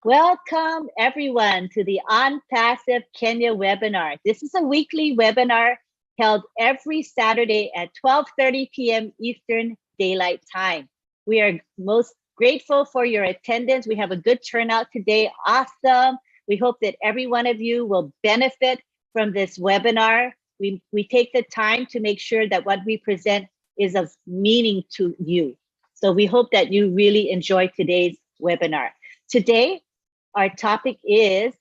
Welcome everyone to the On Passive Kenya webinar. This is a weekly webinar held every Saturday at 12:30 p.m. Eastern Daylight Time. We are most grateful for your attendance. We have a good turnout today. Awesome. We hope that every one of you will benefit from this webinar. We take the time to make sure that what we present is of meaning to you. So we hope that you really enjoy today's webinar. Today, our topic is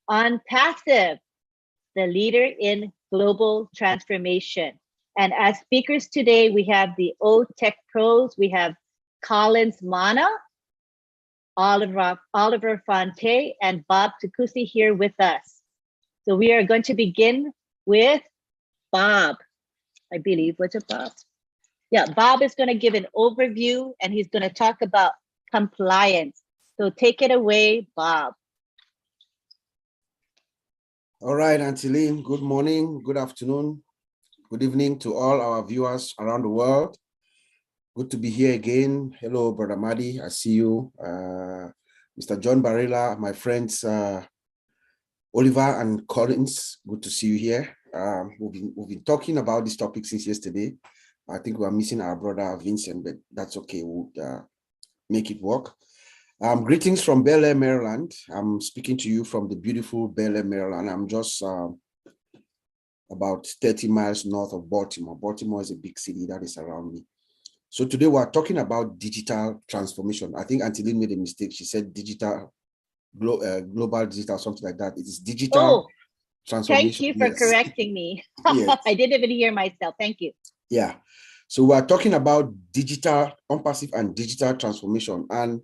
On Passive, the leader in global transformation. And as speakers today, we have the O Tech Pros, we have Collins Mana, Oliver Fonte, and Bob Tukusi here with us. So we are going to begin with Bob, I believe. What's it, Bob? Yeah, Bob is going to give an overview and he's going to talk about compliance. So take it away, Bob. All right, Antiline, good morning, good afternoon, good evening to all our viewers around the world. Good to be here again. Hello, Brother Madi, I see you. Mr. John Barilla, my friends, Oliver and Collins, good to see you here. We've been talking about this topic since yesterday. I think we're missing our brother Vincent, but that's okay, we'll make it work. Greetings from Bel Air, Maryland. I'm speaking to you from the beautiful Bel Air, Maryland. I'm just about 30 miles north of Baltimore. Baltimore is a big city that is around me. So today we're talking about digital transformation. I think Antiline made a mistake. She said digital, global digital, something like that. It is digital transformation. Thank you for correcting me. Yes. I didn't even hear myself. Thank you. Yeah. So we're talking about digital, on-passive and digital transformation. And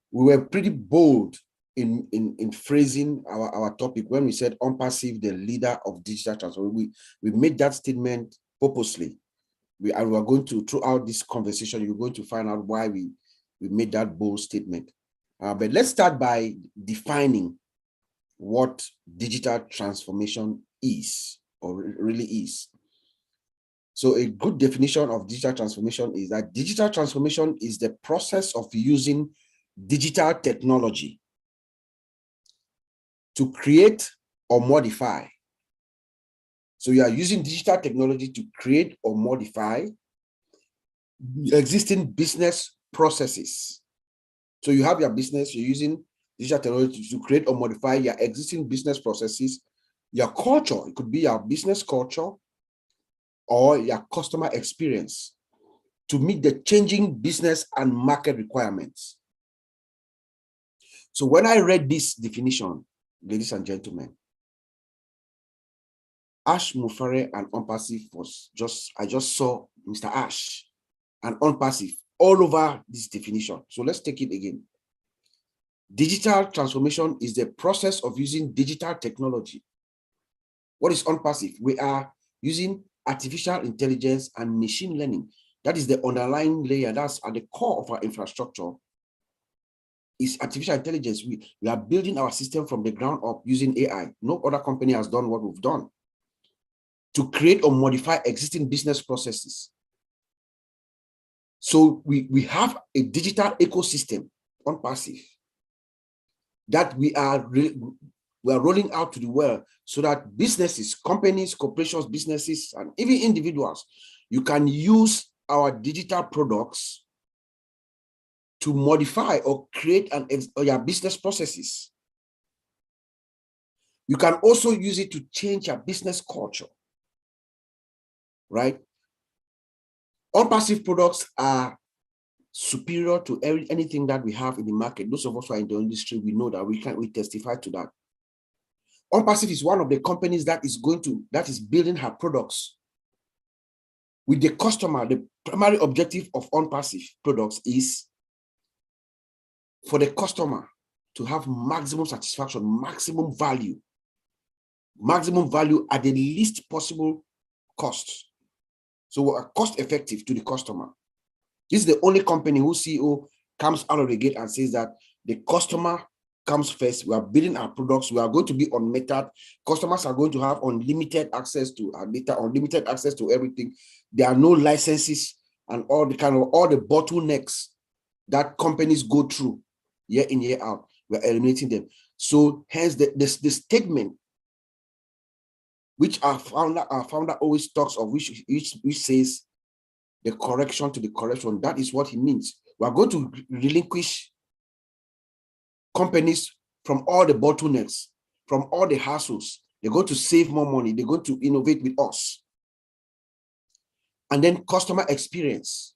we were pretty bold in phrasing our topic when we said on-passive, the leader of digital transformation. We made that statement purposely. We are going to, throughout this conversation, you're going to find out why we made that bold statement. But let's start by defining what digital transformation is, or really is. So a good definition of digital transformation is that digital transformation is the process of using digital technology to create or modify. So you are using digital technology to create or modify existing business processes. So you have your business, you're using digital technology to create or modify your existing business processes, your culture, it could be your business culture or your customer experience to meet the changing business and market requirements. So when I read this definition, ladies and gentlemen, Ash Mufare and on-passive I just saw Mr. Ash and on-passive all over this definition. So let's take it again. Digital transformation is the process of using digital technology. What is on-passive? We are using artificial intelligence and machine learning. That is the underlying layer. That's at the core of our infrastructure. Is artificial intelligence. We are building our system from the ground up using AI. No other company has done what we've done to create or modify existing business processes. So we have a digital ecosystem on passive that we are rolling out to the world so that businesses, companies, corporations, businesses, and even individuals, you can use our digital products to modify or create your business processes. You can also use it to change your business culture, right? On-passive products are superior to anything that we have in the market. Those of us who are in the industry, we know that we testify to that. On-passive is one of the companies that is building her products with the customer. The primary objective of on-passive products is for the customer to have maximum satisfaction, maximum value at the least possible cost. So we're cost effective to the customer. This is the only company whose CEO comes out of the gate and says that the customer comes first. We are building our products. We are going to be unmetered. Customers are going to have unlimited access to our data, unlimited access to everything. There are no licenses and all the bottlenecks that companies go through year in, year out. We are eliminating them. So hence the statement which our founder always talks of, which says the correction to the correction. That is what he means. We are going to relinquish companies from all the bottlenecks, from all the hassles. They're going to save more money. They're going to innovate with us. And then customer experience.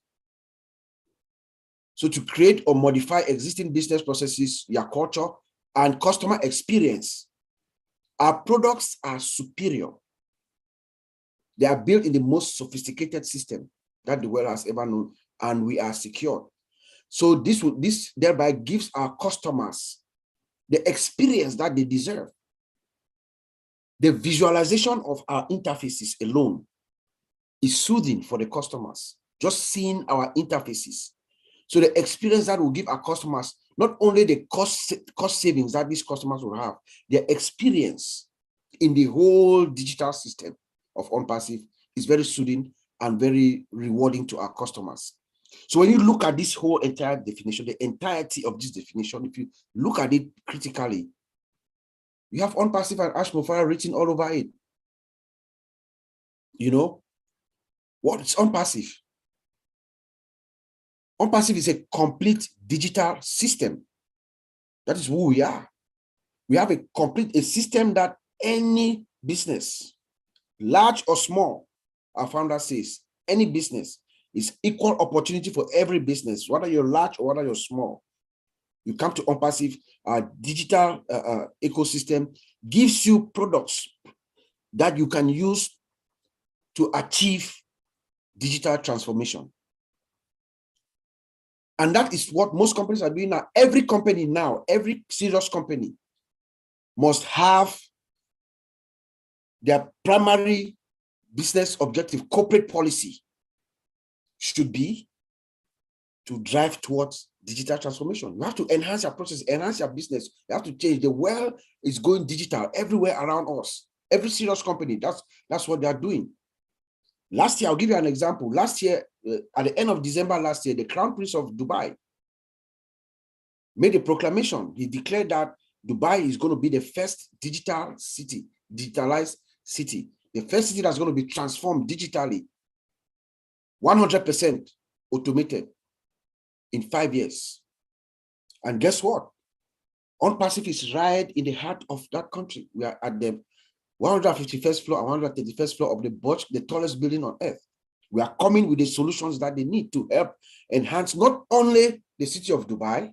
So to create or modify existing business processes, your culture, and customer experience. Our products are superior. They are built in the most sophisticated system that the world has ever known, and we are secure. So this thereby gives our customers the experience that they deserve. The visualization of our interfaces alone is soothing for the customers. Just seeing our interfaces. So the experience that will give our customers, not only the cost savings that these customers will have, their experience in the whole digital system of OnPassive is very soothing and very rewarding to our customers. So when you look at this whole entire definition, the entirety of this definition, if you look at it critically, you have OnPassive and Ash Mofara written all over it. You know, what is OnPassive? OnPassive is a complete digital system. That is who we are. We have a system that any business, large or small, our founder says, any business is equal opportunity for every business, whether you're large or whether you're small. You come to OnPassive, our digital ecosystem gives you products that you can use to achieve digital transformation. And that is what most companies are doing now. Every company now, every serious company must have their primary business objective, corporate policy should be to drive towards digital transformation. You have to enhance your process, enhance your business. You have to change. The world is going digital everywhere around us. Every serious company, that's what they are doing. Last year, I'll give you an example. Last year, at the end of December last year, the Crown Prince of Dubai made a proclamation. He declared that Dubai is going to be the first digital city, digitalized city, the first city that's going to be transformed digitally, 100% automated in 5 years. And guess what? OnPassive is right in the heart of that country. We are at the 151st floor and 131st floor of the Burj, the tallest building on earth. We are coming with the solutions that they need to help enhance not only the city of Dubai,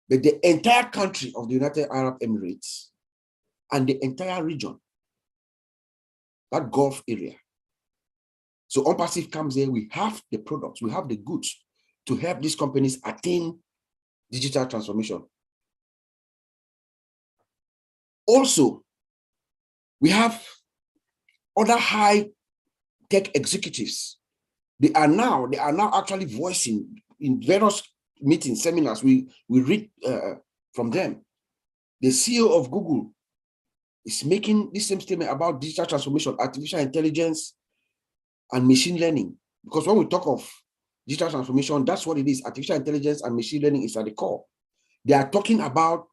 but the entire country of the United Arab Emirates and the entire region, that Gulf area. So OnPassive comes in, we have the products, we have the goods to help these companies attain digital transformation. Also, we have other high tech executives. They are now actually voicing in various meetings, seminars, we read from them. The CEO of Google is making the same statement about digital transformation, artificial intelligence, and machine learning. Because when we talk of digital transformation, that's what it is. Artificial intelligence and machine learning is at the core. They are talking about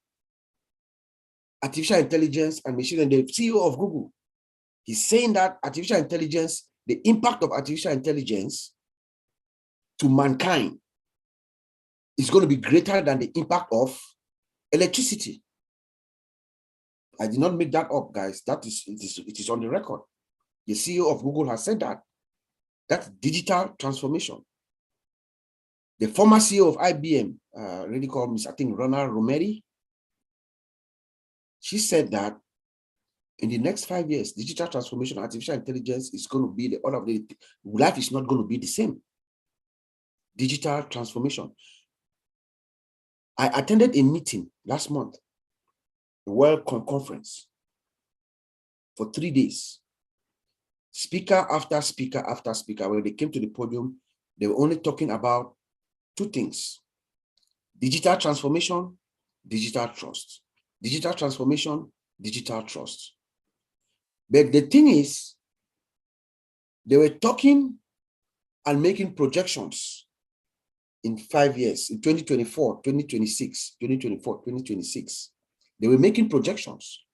artificial intelligence and machine learning. The CEO of Google, he's saying that artificial intelligence, the impact of artificial intelligence to mankind is going to be greater than the impact of electricity. I did not make that up, guys. It is on the record. The CEO of Google has said that. That's digital transformation. The former CEO of IBM, really called Miss, I think, Rona Romeri, she said that in the next 5 years, digital transformation, artificial intelligence is going to be the order of the life is not going to be the same. Digital transformation. I attended a meeting last month, a World Conference, for 3 days. Speaker after speaker after speaker, when they came to the podium, they were only talking about two things: digital transformation, digital trust. Digital transformation, digital trust. But the thing is, they were talking and making projections in 5 years, in 2024, 2026, 2024, 2026. They were making projections.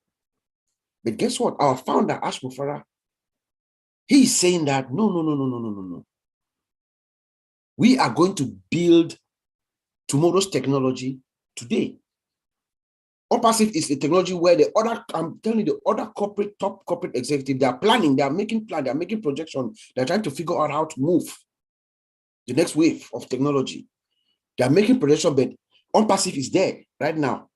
But guess what? Our founder, Ash Mufarah, he is saying that, no. We are going to build tomorrow's technology today. OnPassive is a technology where I'm telling you, the other top corporate executive, they are planning, they are making plans, they are making projections, they're trying to figure out how to move the next wave of technology. They are making projections, but OnPassive is there right now.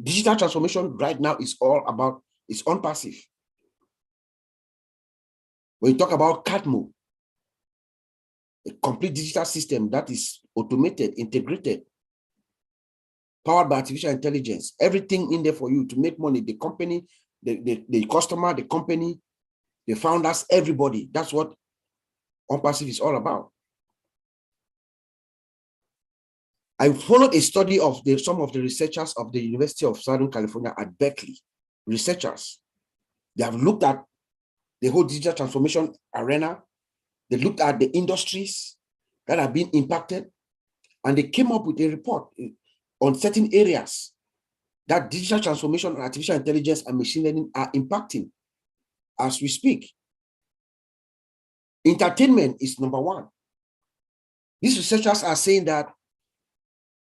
Digital transformation right now is all about, it's OnPassive. When you talk about CATMO, a complete digital system that is automated, integrated, powered by artificial intelligence, everything in there for you to make money, the company, the customer, the company, the founders, everybody. That's what OnPassive is all about. I followed a study of some of the researchers of the University of Southern California at Berkeley. Researchers, they have looked at the whole digital transformation arena. They looked at the industries that have been impacted, and they came up with a report on certain areas that digital transformation and artificial intelligence and machine learning are impacting as we speak. Entertainment is number one. These researchers are saying that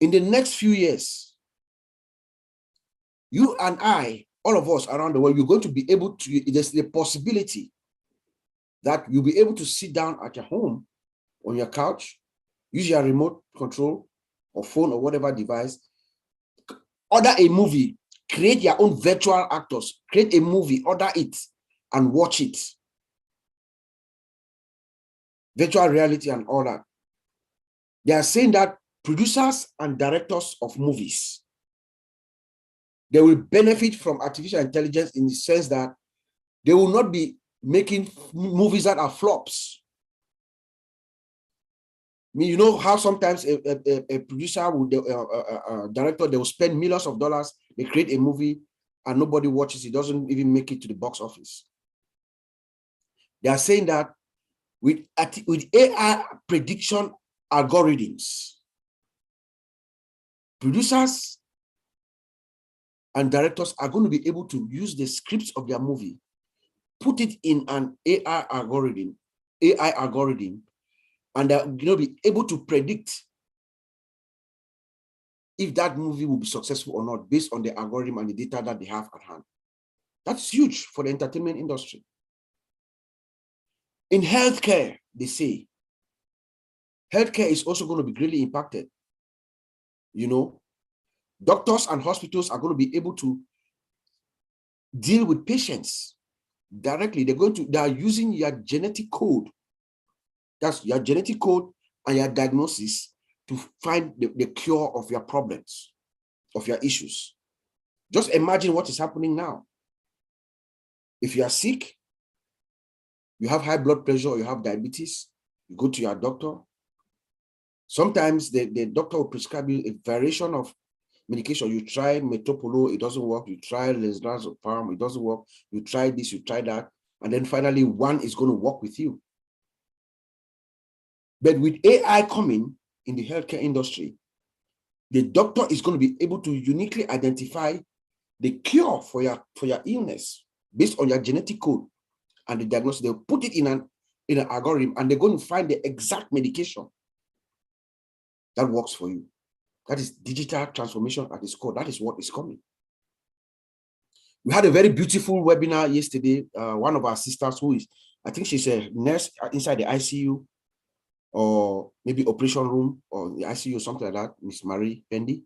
in the next few years, you and I, all of us around the world, you're going to be able to, there's the possibility that you'll be able to sit down at your home on your couch, use your remote control or phone or whatever device, order a movie, create your own virtual actors, create a movie, order it, and watch it. Virtual reality and all that. They are saying that producers and directors of movies, they will benefit from artificial intelligence in the sense that they will not be making movies that are flops. I mean, you know how sometimes a producer, director, they will spend millions of dollars, they create a movie and nobody watches it, doesn't even make it to the box office. They are saying that with AI prediction algorithms, producers and directors are going to be able to use the scripts of their movie, put it in an AI algorithm, and they're going to be able to predict if that movie will be successful or not based on the algorithm and the data that they have at hand. That's huge for the entertainment industry. In healthcare, they say, healthcare is also going to be greatly impacted. You know, doctors and hospitals are going to be able to deal with patients directly. They are using your genetic code. That's your genetic code and your diagnosis to find the cure of your problems, of your issues. Just imagine what is happening now. If you are sick, you have high blood pressure, or you have diabetes, you go to your doctor. Sometimes the doctor will prescribe you a variation of medication. You try Metopolo, it doesn't work. You try Lesinazepam, it doesn't work. You try this, you try that. And then finally, one is going to work with you. But with AI coming in the healthcare industry, the doctor is going to be able to uniquely identify the cure for your illness based on your genetic code and the diagnosis. They'll put it in an algorithm, and they're going to find the exact medication that works for you. That is digital transformation at its core. That is what is coming. We had a very beautiful webinar yesterday. One of our sisters, who is, I think she's a nurse inside the ICU, or maybe operation room, or the ICU, something like that, Miss Marie Pendy.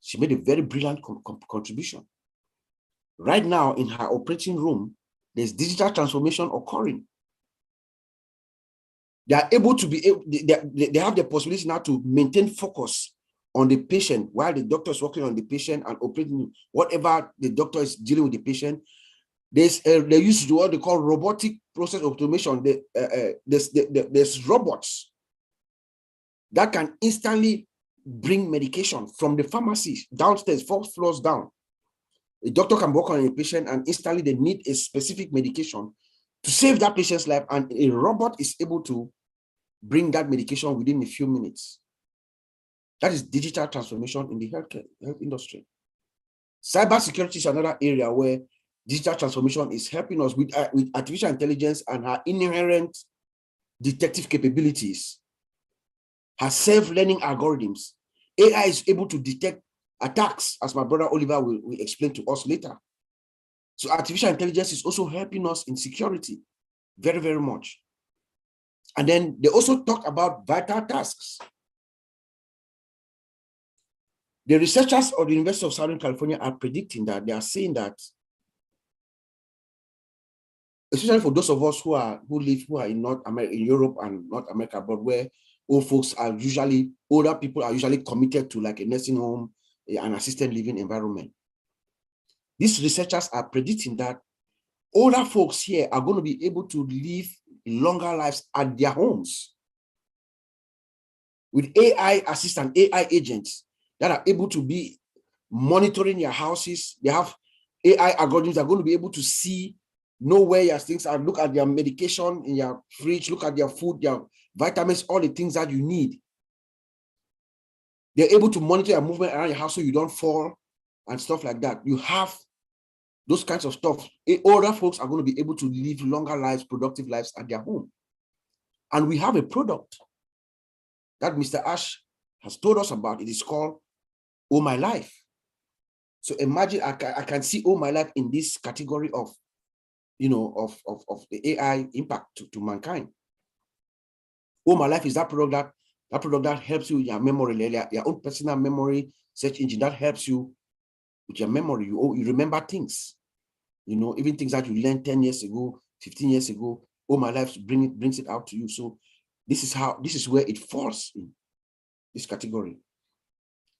She made a very brilliant contribution. Right now, in her operating room, there's digital transformation occurring. They are able to be able, they have the possibility now to maintain focus on the patient while the doctor is working on the patient and operating whatever the doctor is dealing with the patient. They use what they call robotic process automation. There's robots that can instantly bring medication from the pharmacy downstairs, 4 floors down. A doctor can work on a patient and instantly they need a specific medication to save that patient's life, and a robot is able to bring that medication within a few minutes. That is digital transformation in the health industry. Cybersecurity is another area where digital transformation is helping us with artificial intelligence and her inherent detective capabilities, her self-learning algorithms. AI is able to detect attacks, as my brother Oliver will explain to us later. So artificial intelligence is also helping us in security very, very much. And then they also talk about vital tasks. The researchers of the University of Southern California are predicting that, they are saying that, especially for those of us who are in North America, in Europe and North America, but where older people are usually committed to like a nursing home, an assisted living environment. These researchers are predicting that older folks here are going to be able to live longer lives at their homes with AI assistant, AI agents that are able to be monitoring your houses. They have AI algorithms that are going to be able to know where your things are, look at their medication in your fridge, look at their food, their vitamins, all the things that you need. They're able to monitor your movement around your house so you don't fall and stuff like that. You have those kinds of stuff. Older folks are going to be able to live longer lives, productive lives at their home. And we have a product that Mr. Ash has told us about. It is called Oh My Life. So imagine I can see Oh My Life in this category of, of the AI impact to mankind. Oh My Life is that product that helps you with your memory, your own personal memory search engine that helps you with your memory. You remember things, even things that you learned 10 years ago, 15 years ago. Oh My Life brings it out to you. So this is where it falls in this category.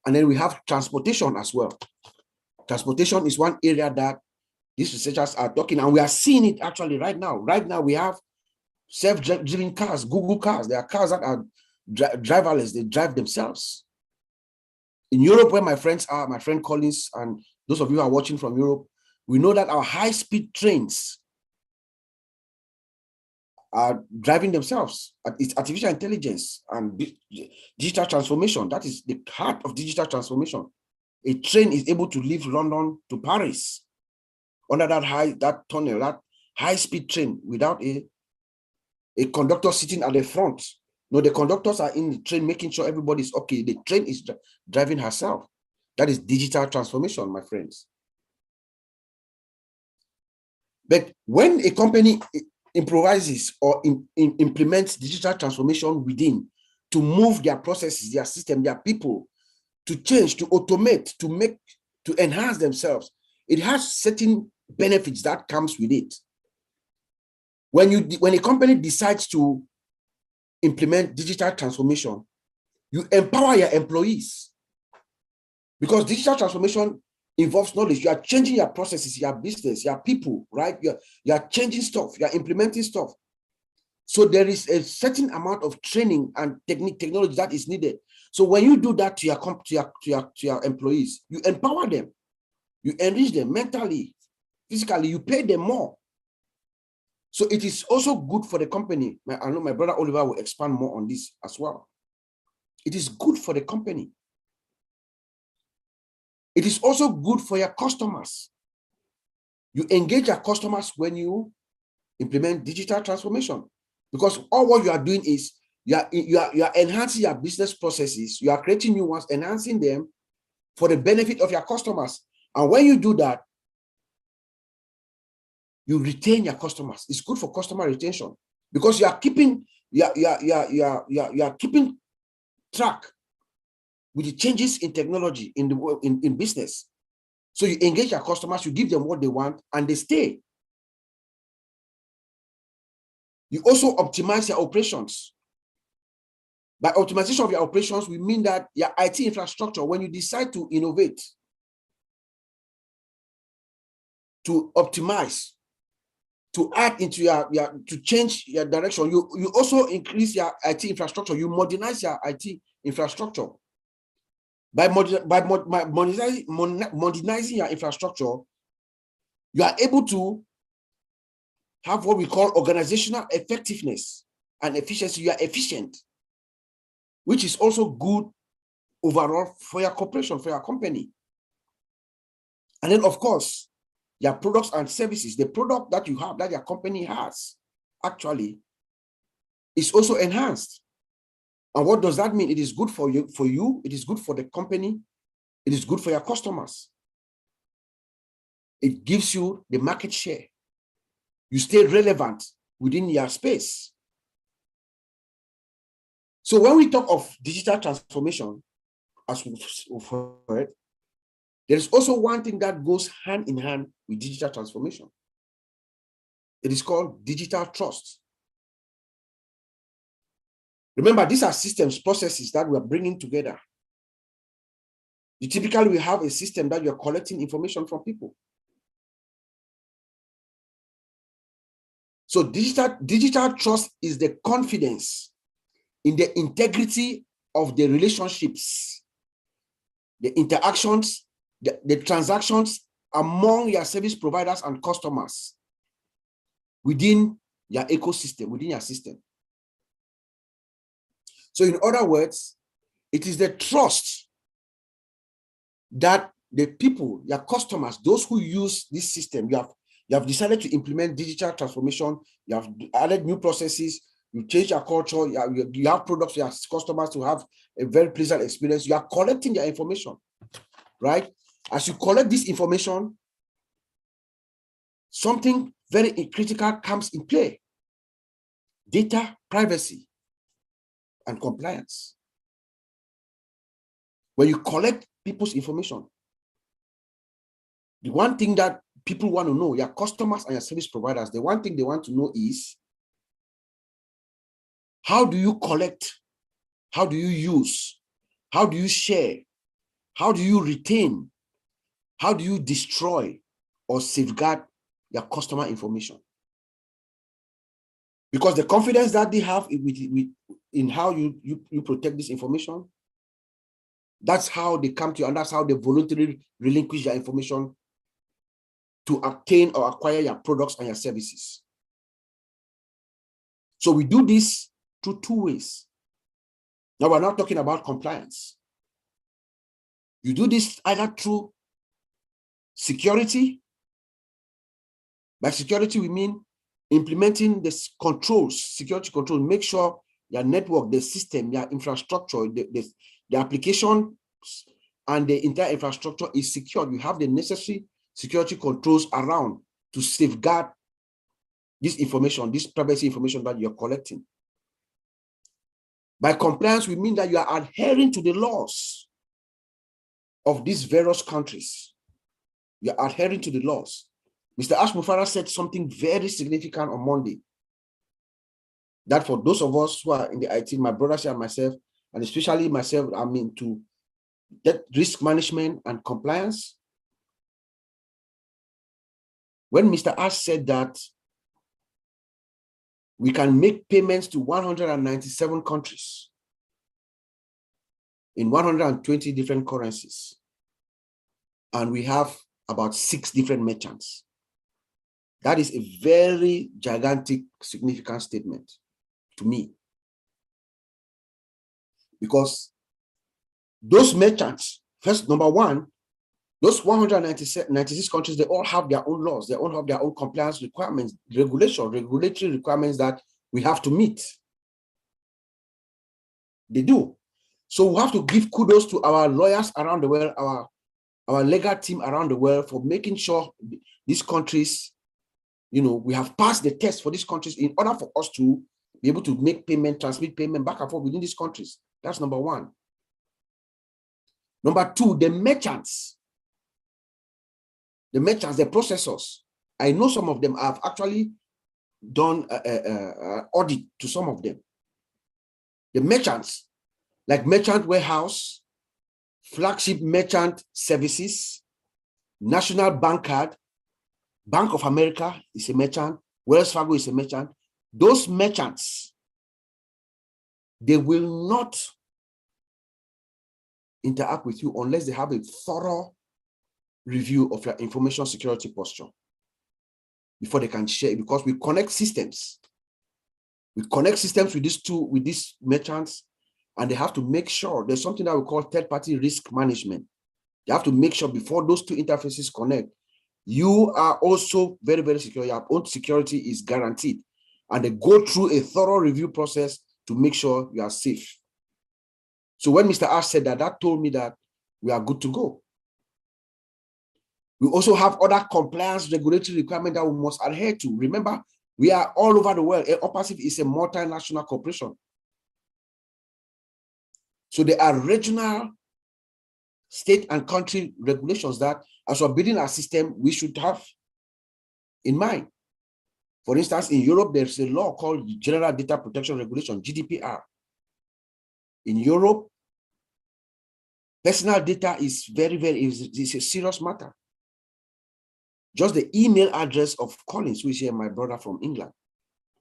And then we have transportation as well. Transportation is one area that these researchers are talking, and we are seeing it actually right now. Right now, we have self-driving cars, Google cars. There are cars that are driverless, they drive themselves. In Europe, where my friends are, my friend Collins, and those of you who are watching from Europe, we know that our high-speed trains are driving themselves. It's artificial intelligence and digital transformation. That is the heart of digital transformation. A train is able to leave London to Paris under that tunnel, that high-speed train without a conductor sitting at the front. No, the conductors are in the train making sure everybody's okay. The train is driving herself. That is digital transformation, my friends. But when a company improvises or implements digital transformation within to move their processes, their system, their people, to change, to automate, to enhance themselves, it has certain benefits that comes with it. When a company decides to implement digital transformation, you empower your employees, because digital transformation involves knowledge. You are changing your processes, your business, your people, right? You are changing stuff, you are implementing stuff. So there is a certain amount of training and technology that is needed. So when you do that to your employees, you empower them, you enrich them mentally, physically, you pay them more. So it is also good for the company. I know my brother Oliver will expand more on this as well. It is good for the company. It is also good for your customers. You engage your customers when you implement digital transformation, because all what you are doing is you are enhancing your business processes. You are creating new ones, enhancing them for the benefit of your customers. And when you do that, you retain your customers. It's good for customer retention, because you are keeping keeping track with the changes in technology in business. So you engage your customers, you give them what they want, and they stay. You also optimize your operations. By optimization of your operations, we mean that your IT infrastructure, when you decide to innovate, to optimize, to add into to change your direction, you also increase your IT infrastructure. You modernize your IT infrastructure. By modernizing your infrastructure, you are able to have what we call organizational effectiveness and efficiency. You are efficient, which is also good overall for your corporation, for your company. And then, of course, your products and services, the product that you have, that your company has, actually is also enhanced. And what does that mean? It is good for you, it is good for the company, it is good for your customers. It gives you the market share. You stay relevant within your space. So when we talk of digital transformation, as we've heard, there is also one thing that goes hand in hand with digital transformation. It is called digital trust. Remember, these are systems, processes that we are bringing together. You typically will have a system that you're collecting information from people. So digital trust is the confidence in the integrity of the relationships, the interactions, the transactions among your service providers and customers within your ecosystem, within your system. So in other words, it is the trust that the people, your customers, those who use this system, you have decided to implement digital transformation, you have added new processes, you change your culture, you have products for your customers to have a very pleasant experience. You are collecting their information, right? As you collect this information, something very critical comes in play: data privacy and compliance. When you collect people's information, the one thing that people want to know, your customers and your service providers, the one thing they want to know is, how do you collect? How do you use? How do you share? How do you retain? How do you destroy or safeguard your customer information? Because the confidence that they have in how you protect this information, that's how they come to you, and that's how they voluntarily relinquish their information to obtain or acquire your products and your services. So we do this through two ways. Now, we're not talking about compliance. You do this either through security. By security, we mean implementing the controls, security controls, make sure your network, the system, your infrastructure, the application and the entire infrastructure is secured. You have the necessary security controls around to safeguard this information, this privacy information that you're collecting. By compliance, we mean that you are adhering to the laws of these various countries. You are adhering to the laws. Mr. Ash Mufarah said something very significant on Monday, that for those of us who are in the IT, my brothers and myself, and especially myself, I'm into risk management and compliance. When Mr. Ash said that we can make payments to 197 countries in 120 different currencies, and we have about 6 different merchants, that is a very gigantic, significant statement to me. Because those merchants, first, number one, those 196 countries, they all have their own laws, they all have their own compliance requirements, regulatory requirements that we have to meet. They do. So we have to give kudos to our lawyers around the world, our legal team around the world, for making sure these countries, we have passed the test for these countries in order for us to be able to make payment, transmit payment back and forth within these countries. That's number one. Number two, the merchants, the processors. I know some of them have actually done audit to some of them. The merchants, like Merchant Warehouse, Flagship Merchant Services, National Bank Card, Bank of America is a merchant, Wells Fargo is a merchant. Those merchants, they will not interact with you unless they have a thorough review of your information security posture before they can share, because we connect systems. We connect systems with these merchants, And they have to make sure there's something that we call third-party risk management. They have to make sure before those two interfaces connect, you are also very, very secure. Your own security is guaranteed. And they go through a thorough review process to make sure you are safe. So when Mr. Ash said that, that told me that we are good to go. We also have other compliance regulatory requirements that we must adhere to. Remember, we are all over the world. OPACIF is a multinational corporation. So there are regional, state, and country regulations that, as we're building our system, we should have in mind. For instance, in Europe, there's a law called General Data Protection Regulation, GDPR. In Europe, personal data is it's a serious matter. Just the email address of Collins, who is here, my brother from England,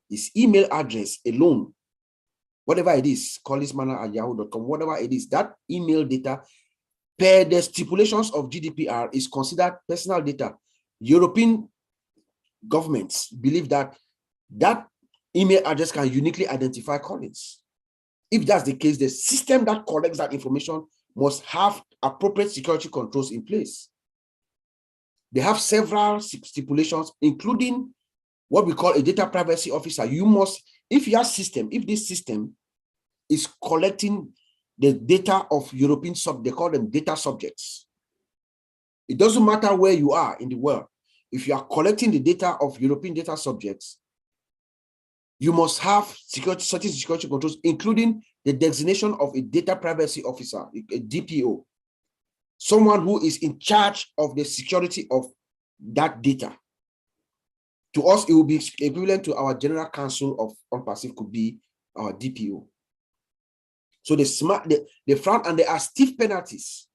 his email address alone, whatever it is, collinsmanor@yahoo.com, whatever it is, that email data, per the stipulations of GDPR, is considered personal data. European governments believe that that email address can uniquely identify Collins. If that's the case, the system that collects that information must have appropriate security controls in place. They have several stipulations, including what we call a data privacy officer. You must, if this system is collecting the data of European they call them data subjects. It doesn't matter where you are in the world. If you are collecting the data of European data subjects, you must have certain security controls, including the designation of a data privacy officer, a DPO, someone who is in charge of the security of that data. To us, it will be equivalent to our general counsel of OPACIF, could be our DPO. So the front, and there are stiff penalties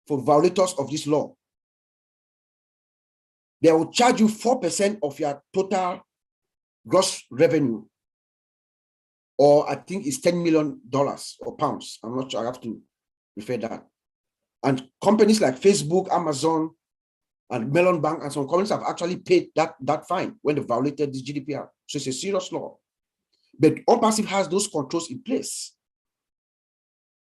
for violators of this law. They will charge you 4% of your total gross revenue, or I think it's $10 million or pounds. I'm not sure, I have to refer that. And companies like Facebook, Amazon, and Melon Bank, and some companies have actually paid that fine when they violated this GDPR. So it's a serious law. But OPACIF has those controls in place.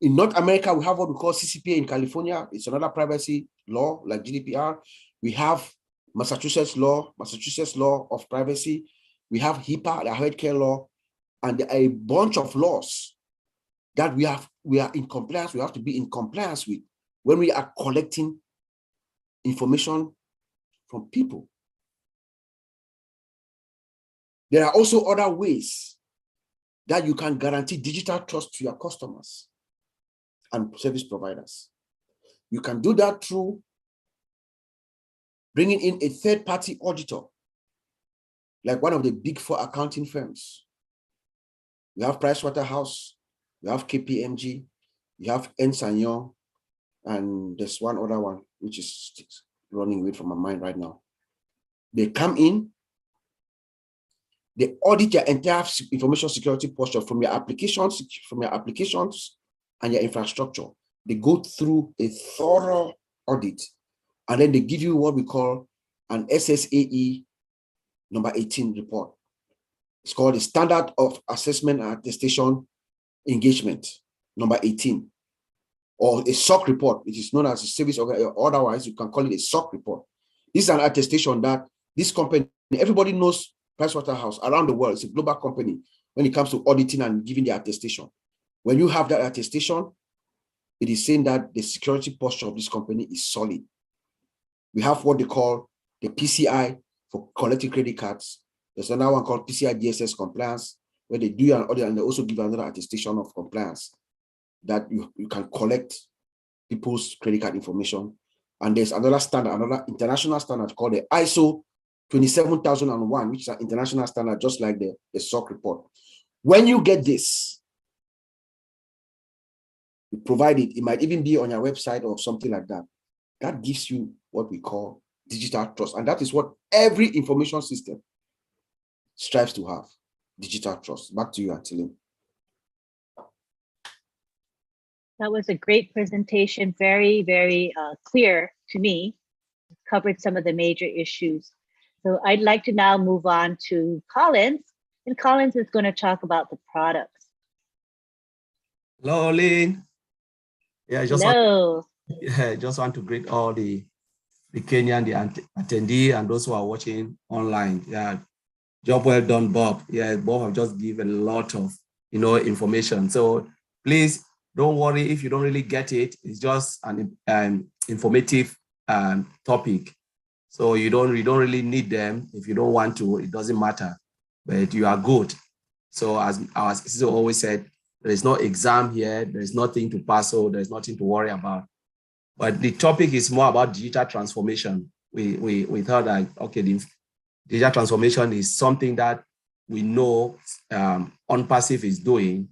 In North America, we have what we call CCPA in California. It's another privacy law like GDPR. We have Massachusetts law of privacy. We have HIPAA, the healthcare law, and a bunch of laws that we are in compliance. We have to be in compliance with when we are collecting information from people. There are also other ways that you can guarantee digital trust to your customers and service providers. You can do that through bringing in a third-party auditor, like one of the big 4 accounting firms. We have Pricewaterhouse, we have KPMG, we have Ernst & Young, and there's one other one, which is running away from my mind right now. They come in, they audit your entire information security posture from your applications and your infrastructure. They go through a thorough audit, and then they give you what we call an SSAE number 18 report. It's called the Standard of Assessment and Attestation Engagement, number 18, or a SOC report, which is known as a service organization. Otherwise, you can call it a SOC report. This is an attestation that this company, everybody knows Pricewaterhouse around the world. It's a global company when it comes to auditing and giving the attestation. When you have that attestation, it is saying that the security posture of this company is solid. We have what they call the PCI for collecting credit cards. There's another one called PCI DSS compliance, where they do an audit and they also give another attestation of compliance that you can collect people's credit card information. And there's another standard, another international standard called the ISO 27001, which is an international standard, just like the SOC report. When you get this, you provide it, it might even be on your website or something like that. That gives you what we call digital trust. And that is what every information system strives to have, digital trust. Back to you, Antilim. That was a great presentation, very, very clear to me. Covered some of the major issues. So I'd like to now move on to Collins, and Collins is going to talk about the products. Hello, Lynn. Yeah, Hello. just want to greet all the Kenyan, the attendee, and those who are watching online. Yeah, job well done, Bob. Yeah, Bob have just given a lot of information. So please don't worry if you don't really get it. It's just an informative topic. So you don't really need them. If you don't want to, it doesn't matter. But you are good. So as our sister always said, there is no exam here. There is nothing to pass, so there's nothing to worry about. But the topic is more about digital transformation. We thought that, okay, the digital transformation is something that we know OnPassive is doing,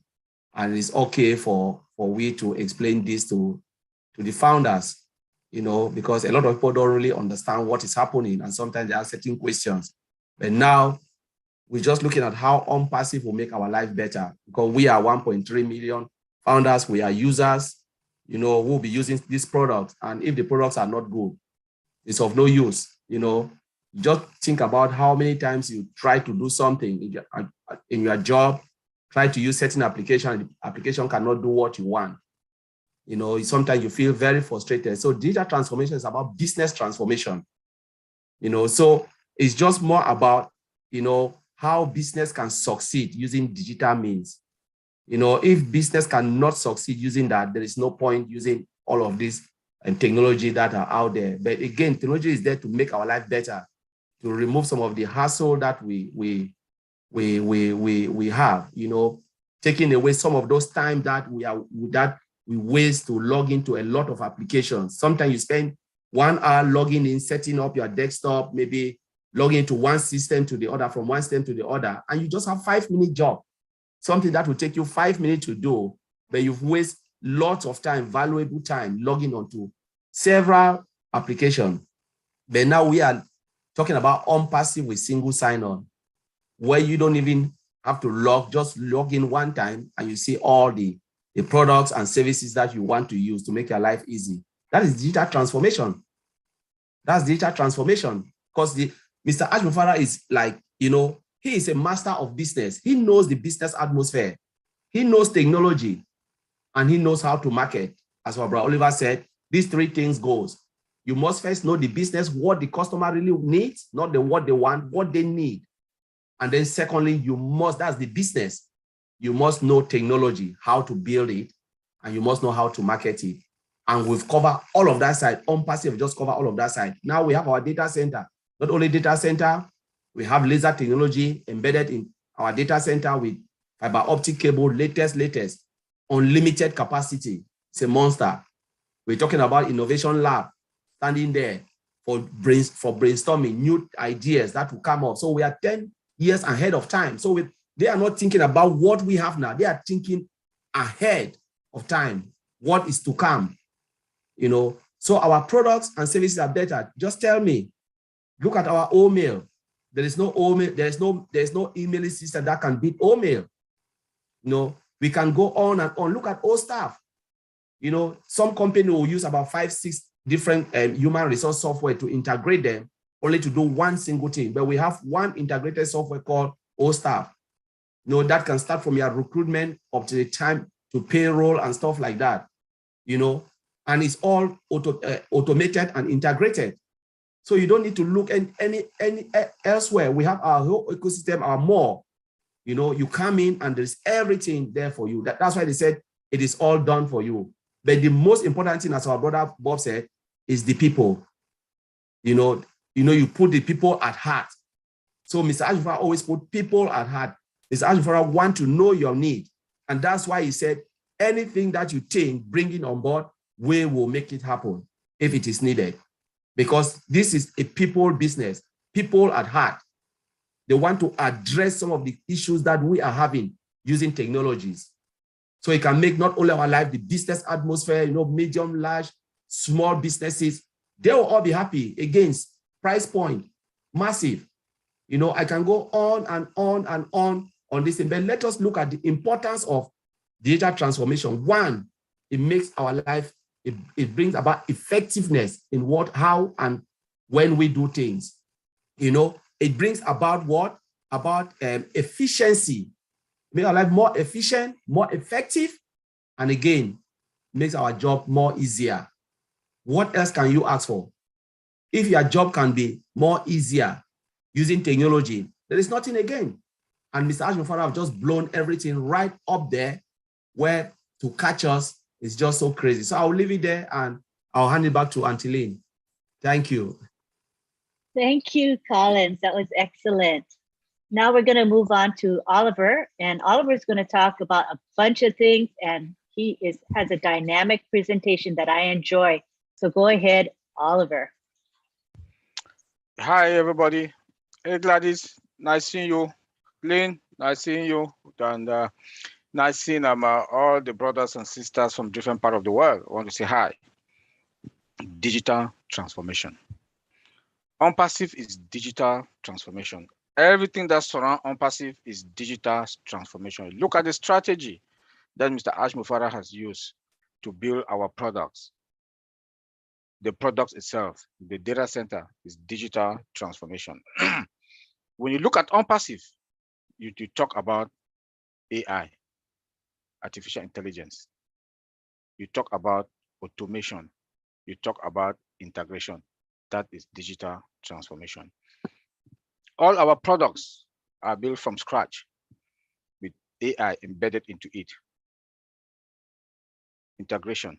and it's okay for we to explain this to the founders, because a lot of people don't really understand what is happening, and sometimes they are certain questions. But now we're just looking at how OnPassive will make our life better, because we are 1.3 million founders, we are users, we'll be using this product. And if the products are not good, it's of no use. Just think about how many times you try to do something in your job, try to use certain application, and the application cannot do what you want. Sometimes you feel very frustrated. So digital transformation is about business transformation. So it's just more about, how business can succeed using digital means. If business cannot succeed using that, there is no point using all of this and technology that are out there. But again, technology is there to make our life better, to remove some of the hassle that we have, taking away some of those time that we waste to log into a lot of applications. Sometimes you spend 1 hour logging in, setting up your desktop, maybe logging into one system to the other, from one system to the other, and you just have 5-minute job. Something that will take you 5 minutes to do, but you've wasted lots of time, valuable time, logging onto several applications. But now we are talking about OnPassive with single sign-on, where you don't even have to just log in one time, and you see all the products and services that you want to use to make your life easy. That is digital transformation. That's digital transformation, because Mr. Ash Mufarah is like, he is a master of business. He knows the business atmosphere. He knows technology, and he knows how to market. As our brother Oliver said, these 3 things goes. You must first know the business, what the customer really needs, not what they want, what they need. And then secondly, that's the business. You must know technology, how to build it, and you must know how to market it. And we've covered all of that side. OnPassive just covered all of that side. Now we have our data center. Not only data center, we have laser technology embedded in our data center with fiber optic cable, latest, unlimited capacity. It's a monster. We're talking about innovation lab standing there for brainstorming new ideas that will come up. So we are 10 years ahead of time. So they are not thinking about what we have now. They are thinking ahead of time, what is to come. So our products and services are better. Just tell me, look at our OMail. There is no OMail, there's no emailing system that can beat OMail. We can go on and on. Look at OStaff. Some company will use about 5-6 different human resource software to integrate them, only to do one single thing. But we have one integrated software called OStaff. That can start from your recruitment up to the time to payroll and stuff like that. And it's all automated and integrated. So you don't need to look any elsewhere. We have our whole ecosystem, our more. You come in and there's everything there for you. That's why they said it is all done for you. But the most important thing, as our brother Bob said, is the people. You put the people at heart. So Mr. Ash Mufarah always put people at heart. Mr. Ash Mufarah want to know your need. And that's why he said, anything that you think, bringing on board, we will make it happen if it is needed. Because this is a people business, people at heart. They want to address some of the issues that we are having using technologies. So it can make not only our life, the business atmosphere, medium, large, small businesses, they will all be happy. Against price point, massive. I can go on and on and on this thing, but let us look at the importance of digital transformation. One, it makes our life, it brings about effectiveness in what, how, and when we do things. It brings about what? About efficiency. Make our life more efficient, more effective, And again, makes our job more easier. What else can you ask for? If your job can be more easier using technology, there is nothing again. And Mr. Ash Mufara have just blown everything right up there, where to catch us is just so crazy. So I'll leave it there and I'll hand it back to Auntie Lynn. Thank you. Thank you, Collins. That was excellent. Now we're going to move on to Oliver, and Oliver's going to talk about a bunch of things, and he has a dynamic presentation that I enjoy. So go ahead, Oliver. Hi, everybody. Hey, Gladys, nice seeing you. Lynn, nice seeing you. And nice seeing all the brothers and sisters from different parts of the world. I want to say hi. Digital transformation. OnPassive is digital transformation. Everything that surrounds OnPassive is digital transformation. Look at the strategy that Mr. Ash Mufara has used to build our products. The product itself, the data center, is digital transformation. When you look at OnPassive, you talk about AI, artificial intelligence. You talk about automation. You talk about integration. That is digital transformation. All our products are built from scratch with AI embedded into it. Integration,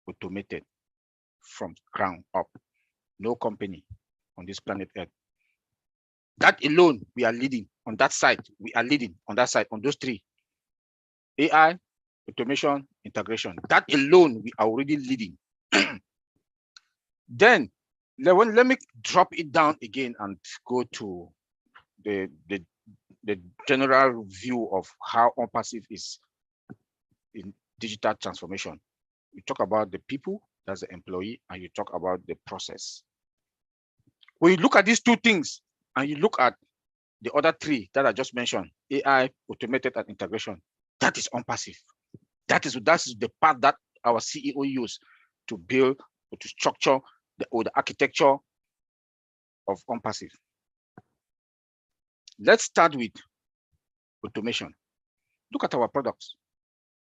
automated from ground up. No company on this planet Earth. That alone, we are leading on that side. We are leading on that side, on those three. AI, automation, integration. That alone, we are already leading. Then, let me drop it down again and go to the general view of how OnPassive is in digital transformation. You talk about the people, that's the employee, and you talk about the process. When you look at these two things, and you look at the other three that I just mentioned, AI, automated, and integration, that is OnPassive. That is the part that our CEO used to build or to structure the architecture of OnPassive. Let's start with automation. Look at our products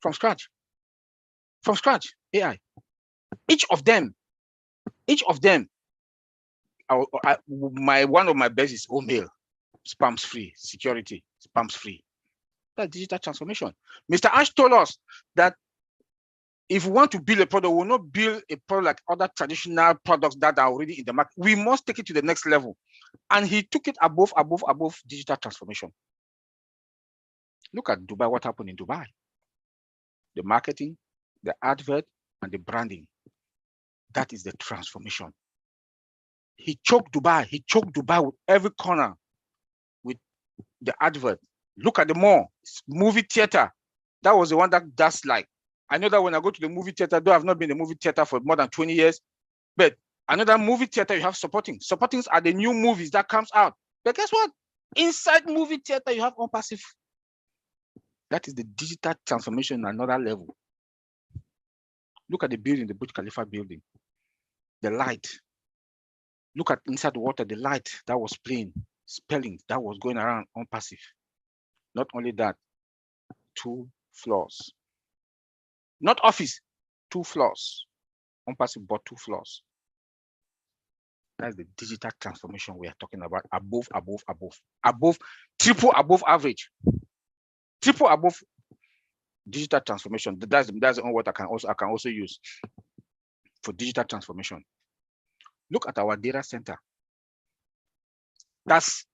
from scratch. From scratch, AI. Each of them, one of my best is OMail, spams free, security, spams free. That's digital transformation. Mr. Ash told us that if we want to build a product, we will not build a product like other traditional products that are already in the market. We must take it to the next level. And he took it above digital transformation. Look at Dubai, what happened in Dubai. The marketing, the advert, and the branding. That is the transformation. He choked Dubai with every corner with the advert. Look at the mall, movie theater. That was the one that's like, I know that when I go to the movie theater, though I've not been in the movie theater for more than 20 years, but another movie theater, you have supporting. Supportings are the new movies that comes out. But guess what? Inside movie theater, you have OnPassive. That is the digital transformation at another level. Look at the building, the Burj Khalifa building. The light. Look at inside the water, the light that was playing, spelling that was going around OnPassive. Not only that, 2 floors. Not office, 2 floors. OnPassive bought 2 floors. That's the digital transformation we are talking about. Triple above average. Triple above digital transformation. That's the only word I can also use for digital transformation. Look at our data center. That's,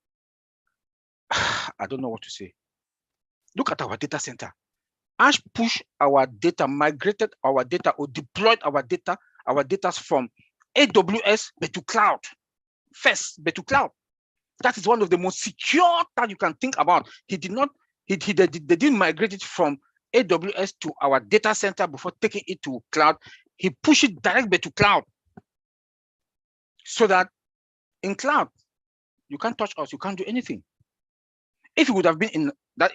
I don't know what to say. Look at our data center. Ash pushed our data, migrated our data, or deployed our data from AWS but to cloud. First, but to cloud. That is one of the most secure that you can think about. They didn't migrate it from AWS to our data center before taking it to cloud. He pushed it direct but to cloud. So that in cloud, you can't touch us, you can't do anything. If it would have been in that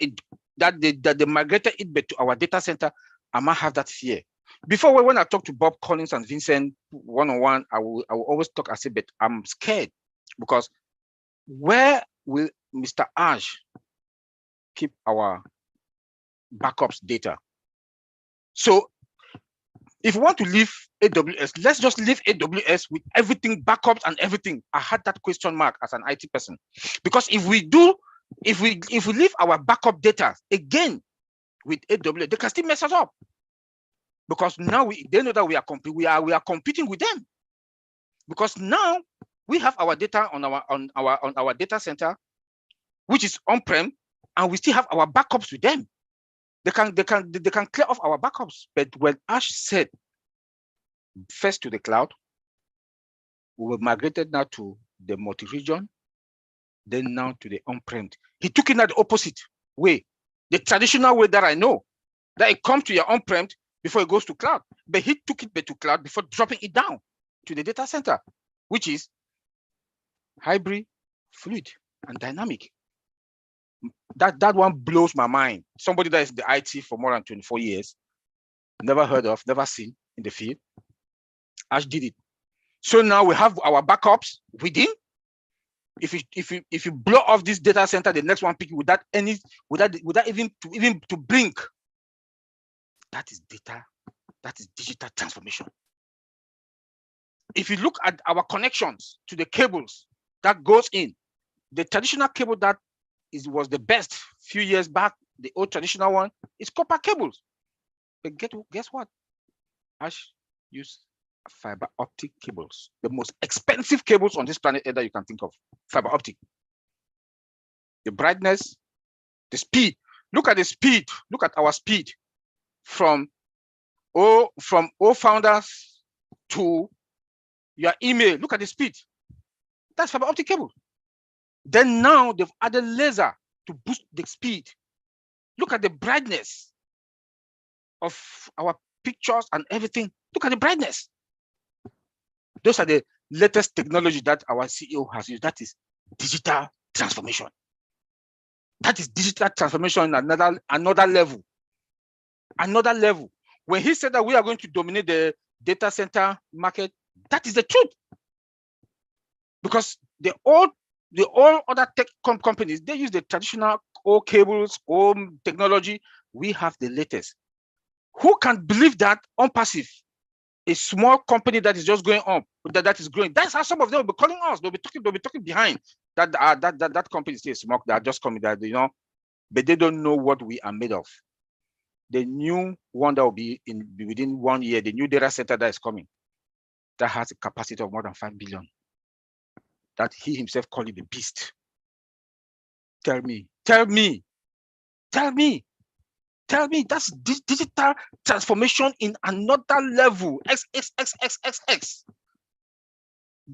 they migrated it back to our data center, I might have that fear. Before, when I talk to Bob Collins and Vincent one-on-one, I will always talk, I say, but I'm scared because where will Mr. Ash keep our backups data? So if you want to leave AWS, let's just leave AWS with everything, backups and everything. I had that question mark as an IT person, because if we leave our backup data again with AWS, they can still mess us up, because now they know that we are competing with them, because now we have our data on our data center, which is on-prem, and we still have our backups with them. They can clear off our backups. But when Ash said first to the cloud, we were migrated now to the multi-region, then now to the on-prem. He took it in the opposite way, the traditional way that I know, that it comes to your on-prem before it goes to cloud. But he took it to cloud before dropping it down to the data center, which is hybrid, fluid, and dynamic. That one blows my mind. Somebody that is the IT for more than 24 years, never heard of, never seen in the field. Ash did it. So now we have our backups within. If you blow off this data center, the next one pick without even to blink. That is data. That is digital transformation. If you look at our connections to the cables that goes in, the traditional cable that was the best few years back, the old traditional one, is copper cables. But guess what? Ash used fiber optic cables, the most expensive cables on this planet that you can think of. Fiber optic. The brightness, the speed. Look at the speed. Look at our speed from founders to your email. Look at the speed. That's fiber optic cable. Then now they've added laser to boost the speed. Look at the brightness of our pictures and everything. Look at the brightness. Those are the latest technology that our CEO has used. That is digital transformation. That is digital transformation in another level. Another level. When he said that we are going to dominate the data center market, that is the truth. Because the all other tech companies, they use the traditional old cables, old technology. We have the latest. Who can believe that on passive, a small company that is just going up, that is growing? That's how some of them will be calling us. They'll be talking behind that company is still small. That are just coming, that but they don't know what we are made of. The new one that will be within 1 year, the new data center that is coming, that has a capacity of more than 5 billion. That he himself called it the beast. Tell me, that's digital transformation in another level. X.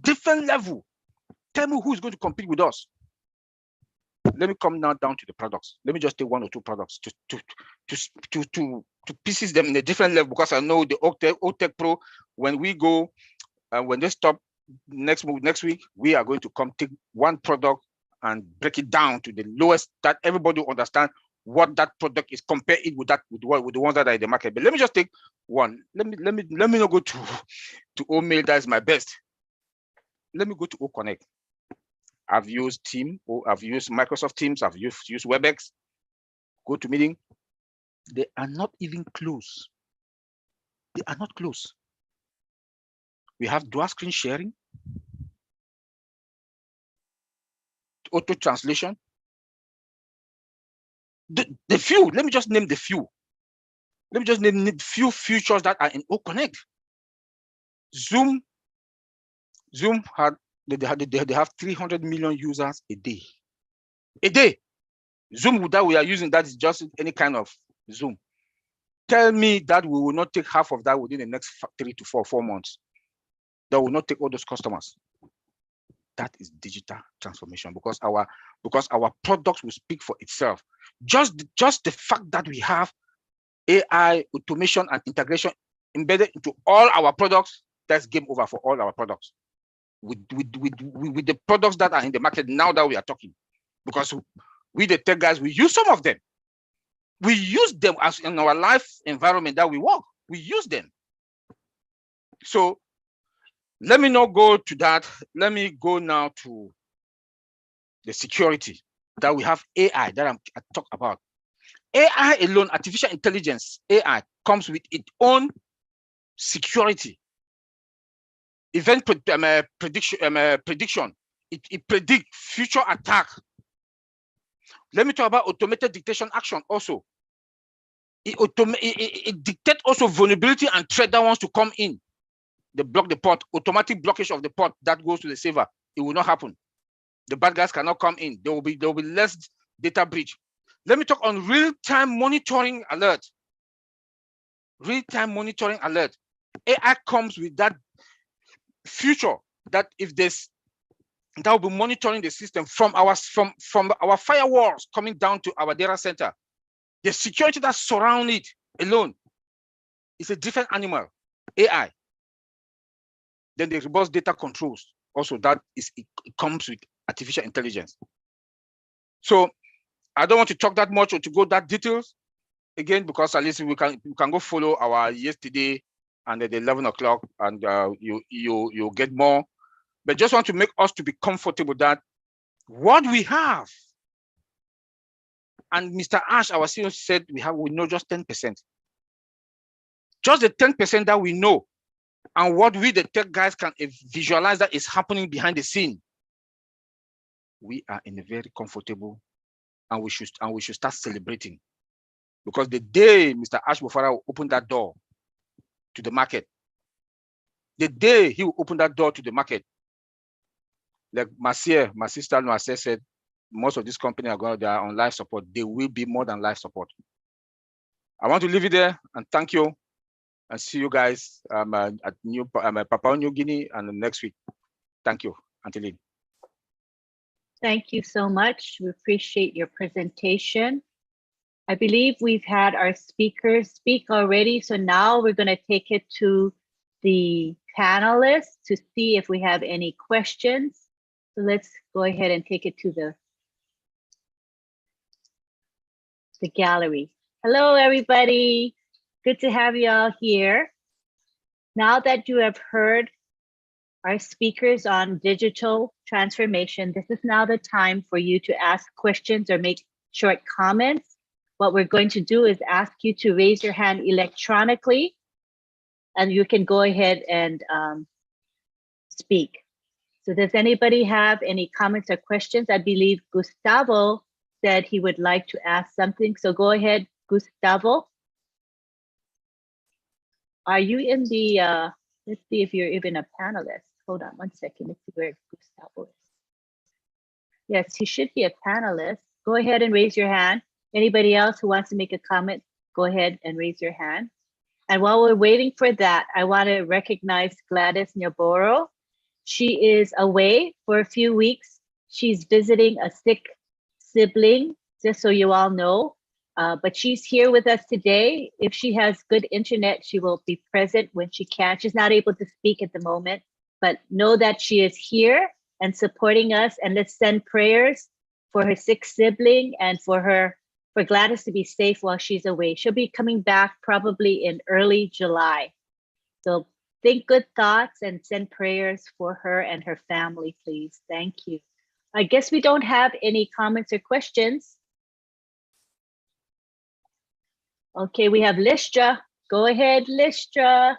Different level. Tell me who is going to compete with us. Let me come now down to the products. Let me just take 1 or 2 products to pieces them in a different level, because I know the OTech Pro, when we go, when they stop next week, we are going to come take one product and break it down to the lowest, that everybody will understand what that product is, compare it with the ones that are in the market. But let me just take one. Let me not go to OMail. That is my best. Let me go to OConnect. I've used Teams, or I've used Microsoft Teams, I've used WebEx, go to meeting. They are not even close. They are not close. We have dual screen sharing, auto translation. The few, let me just name the few. Let me just name the few features that are in OConnect. Zoom had, they have 300 million users a day. A day. Zoom that we are using, that is just any kind of Zoom. Tell me that we will not take half of that within the next 3 to 4 months. That will not take all those customers. That is digital transformation, because our products will speak for itself. Just the fact that we have AI, automation, and integration embedded into all our products, that's game over for all our products. With the products that are in the market now that we are talking, because we the tech guys, we use some of them. We use them as in our life environment that we work. We use them. So let me not go to that. Let me go now to the security that we have AI that I talk about. AI alone, artificial intelligence, AI, comes with its own security. Event prediction. It predicts future attack. Let me talk about automated dictation action also. It dictates also vulnerability and threat that wants to come in. They block the port, automatic blockage of the port that goes to the server. It will not happen. The bad guys cannot come in. There will be less data breach. Let me talk on real-time monitoring alert. Real-time monitoring alert. AI comes with that future that if there's that will be monitoring the system from our firewalls coming down to our data center. The security that surrounds it alone is a different animal, AI. Then the robust data controls also that is it comes with artificial intelligence. So I don't want to talk that much or to go that details again, because at least we can go follow our yesterday and at 11 o'clock, and you'll get more. But just want to make us to be comfortable that what we have, and Mr. Ash, our CEO, said we know just 10%. Just the 10% that we know, and what we, the tech guys, can visualize that is happening behind the scene. We are in a very comfortable, and we should start celebrating, because the day Mr. Ash Bofara will open that door to the market, the day he will open that door to the market, like my sister Noasia said, most of these companies they are on life support. They will be more than life support. I want to leave it there and thank you, and see you guys at Papua New Guinea and next week. Thank you, Anteline. Thank you so much. We appreciate your presentation. I believe we've had our speakers speak already, so now we're going to take it to the panelists to see if we have any questions. So let's go ahead and take it to the gallery. Hello, everybody. Good to have you all here. Now that you have heard our speakers on digital transformation, this is now the time for you to ask questions or make short comments. What we're going to do is ask you to raise your hand electronically, and you can go ahead and speak. So does anybody have any comments or questions? I believe Gustavo said he would like to ask something. So go ahead, Gustavo. Are you in the, let's see if you're even a panelist. Hold on one second, let's see where Gustavo is. Yes, he should be a panelist. Go ahead and raise your hand. Anybody else who wants to make a comment, go ahead and raise your hand. And while we're waiting for that, I want to recognize Gladys Nyaboro. She is away for a few weeks. She's visiting a sick sibling, just so you all know. But she's here with us today. If she has good internet, she will be present when she can. She's not able to speak at the moment, but know that she is here and supporting us. And let's send prayers for her sick sibling and for Gladys to be safe while she's away. She'll be coming back probably in early July. So think good thoughts and send prayers for her and her family, please. Thank you. I guess we don't have any comments or questions. Okay, we have Listra. Go ahead, Listra.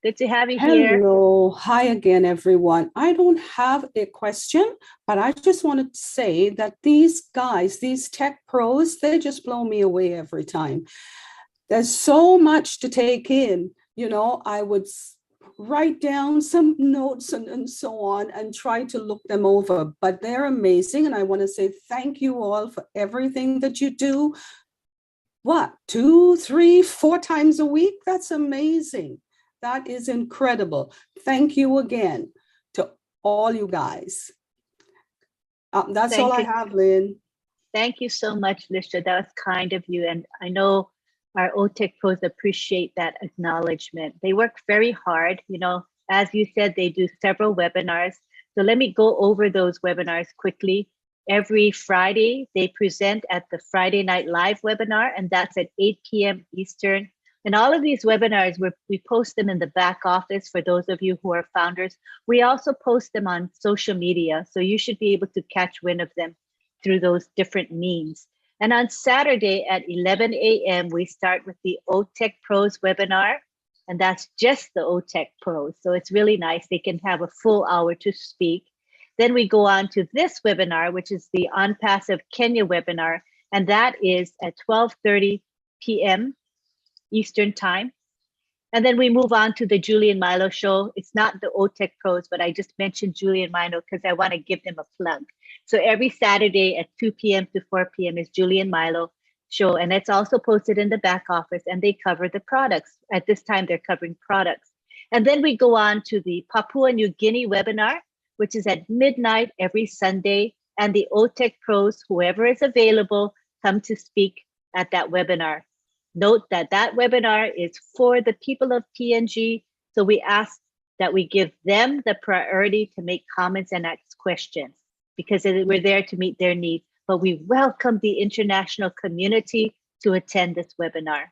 Good to have you here. Hello, hi again, everyone. I don't have a question, but I just wanted to say that these guys, these tech pros, they just blow me away every time. There's so much to take in. You know, I would write down some notes and so on and try to look them over, but they're amazing. And I want to say thank you all for everything that you do. What, 2, 3, 4 times a week? That's amazing. That is incredible. Thank you again to all you guys. That's all I have, Lynn. Thank you so much, Listra. That was kind of you. And I know our OTech pros appreciate that acknowledgement. They work very hard. You know, as you said, they do several webinars. So let me go over those webinars quickly. Every Friday, they present at the Friday Night Live webinar, and that's at 8 p.m. Eastern. And all of these webinars, we post them in the back office for those of you who are founders. We also post them on social media, so you should be able to catch wind of them through those different means. And on Saturday at 11 a.m., we start with the OTech Pros webinar. And that's just the OTech Pros. So it's really nice. They can have a full hour to speak. Then we go on to this webinar, which is the OnPassive Kenya webinar. And that is at 12:30 p.m. Eastern Time. And then we move on to the Julie and Milo show. It's not the OTech Pros, but I just mentioned Julie and Milo because I want to give them a plug. So every Saturday at 2 p.m. to 4 p.m. is Julie and Milo show. And it's also posted in the back office, and they cover the products. At this time, they're covering products. And then we go on to the Papua New Guinea webinar, which is at midnight every Sunday. And the OTech Pros, whoever is available, come to speak at that webinar. Note that that webinar is for the people of PNG. So we ask that we give them the priority to make comments and ask questions because we're there to meet their needs. But we welcome the international community to attend this webinar.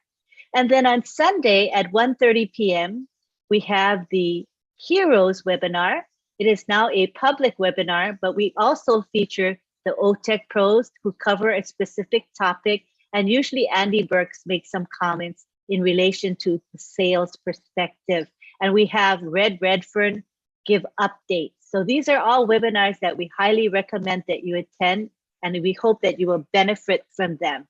And then on Sunday at 1:30 p.m., we have the Heroes webinar. It is now a public webinar, but we also feature the OTech Pros who cover a specific topic. And usually Andy Burks makes some comments in relation to the sales perspective. And we have Red Redfern give updates. So these are all webinars that we highly recommend that you attend, and we hope that you will benefit from them.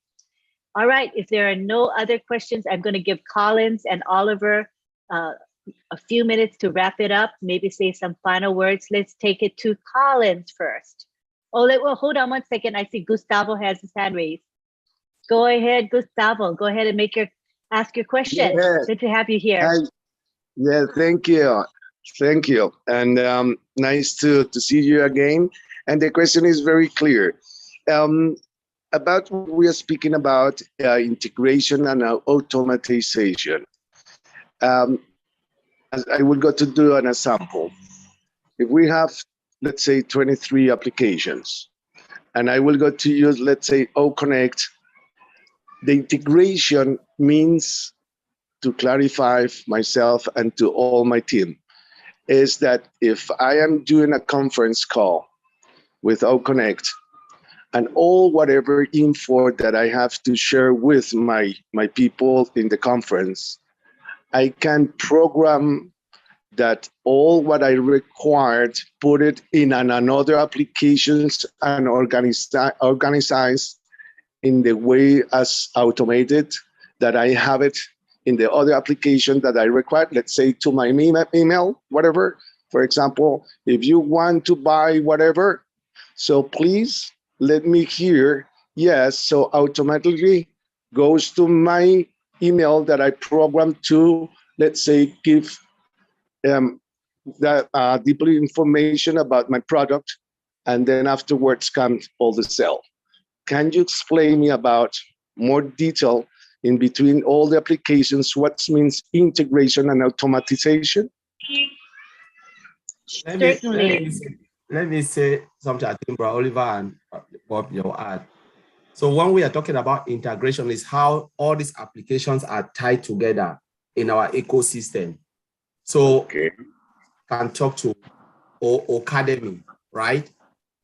All right, if there are no other questions, I'm going to give Collins and Oliver a few minutes to wrap it up, maybe say some final words. Let's take it to Collins first. Oh, well, hold on one second. I see Gustavo has his hand raised. Go ahead, Gustavo. Go ahead and ask your question. Yeah. Good to have you here. Yeah, thank you. Thank you. And nice to see you again. And the question is very clear. About what we are speaking about integration and automatization. I will go to do an example. If we have, let's say, 23 applications, and I will go to use, let's say, OConnect. The integration means, to clarify myself and to all my team, is that if I am doing a conference call with OConnect and all whatever info that I have to share with my people in the conference, I can program that all what I required, put it in another applications and organize in the way as automated that I have it in the other application that I require, let's say to my email, whatever. For example, if you want to buy whatever, so please let me hear, yes, so automatically goes to my email that I programmed to, let's say, give that deeply information about my product, and then afterwards comes all the sale. Can you explain me about more detail in between all the applications, what means integration and automatization? Let me say something. I think Bro Oliver and Bob, you'll add. So when we are talking about integration, is how all these applications are tied together in our ecosystem. So can talk to Academy, right?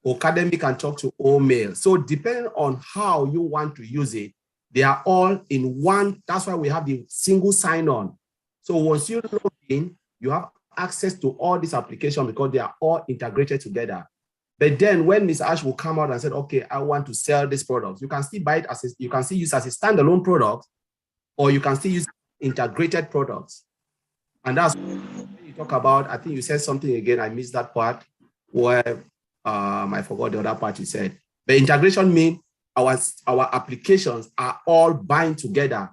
Academy can talk to OMail. So depending on how you want to use it, they are all in one. That's why we have the single sign-on. So once you log in, you have access to all these applications because they are all integrated together. But then when Ms. Ash will come out and said, okay, I want to sell this product, you can still buy it as you can still use as a standalone product, or you can still use integrated products. And that's what you talk about. I think you said something again. I missed that part where I forgot the other part you said. The integration means our applications are all bind together